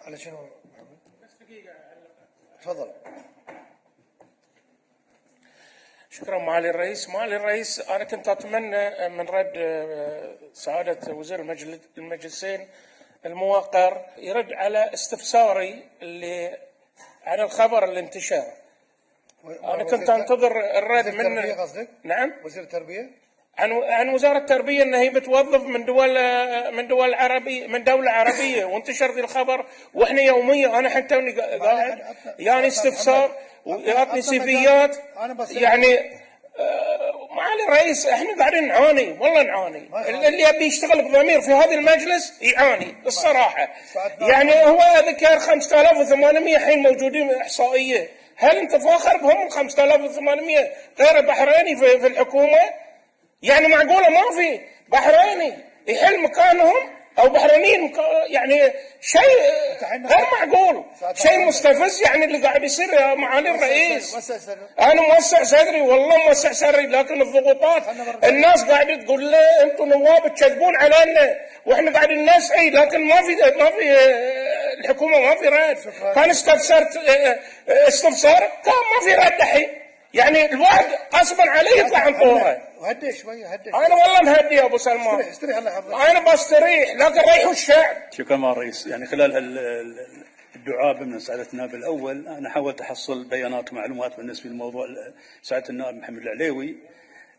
على شنو؟ بس دقيقة. تفضل. شكرا معالي الرئيس. معالي الرئيس، أنا كنت أتمنى من رد سعادة وزير المجلسين الموقر يرد على استفساري اللي عن الخبر اللي انتشر. أنا كنت أنتظر الرد من وزير التربية قصدك؟ نعم، وزير التربية عن وزارة التربية أن هي بتوظف من دول عربية، من دولة عربية، وانتشر ذي الخبر واحنا يوميا. أنا حتى قاعد يعني استفسار ويعطني سيفيات يعني. معالي الرئيس، احنا قاعدين نعاني، والله نعاني. اللي يبي يشتغل بضمير في هذا المجلس يعاني الصراحة. يعني هو ذكر 5800 حين موجودين احصائية. هل انت فاخر بهم 5800 غير بحريني في الحكومة؟ يعني معقولة ما في بحريني يحل مكانهم او بحرينيين؟ يعني شيء غير معقول، شيء مستفز يعني اللي قاعد يصير يا معالي الرئيس. انا موسع صدري، والله موسع صدري، لكن الضغوطات الناس قاعده تقول لا انتم نواب تكذبون علينا واحنا قاعدين نسعي، لكن ما في الحكومه ما في رد. كان استفسرت استفسار كان ما في رد الحين. يعني الواحد غصبا عليه يطلع عن طوره. هدي شوي هدي. انا والله مهدي يا ابو سلمان. استريح الله يحفظك. انا بستريح، لكن ريحوا الشعب. شكرا مع الرئيس. يعني خلال الدعاء من سعادة النائب الأول أنا حاولت أحصل بيانات ومعلومات بالنسبة لموضوع سعادة النائب محمد العليوي.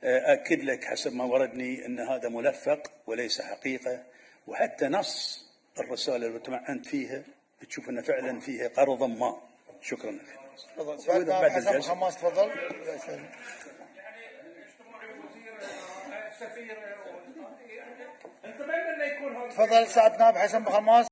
أكد لك حسب ما وردني أن هذا ملفق وليس حقيقة، وحتى نص الرسالة اللي تمعنت فيها تشوف أن فعلا فيها قرضا ما. شكرا لك. تفضل. حسن خماس تفضل. تفضل سعادة النائب حسن خماس.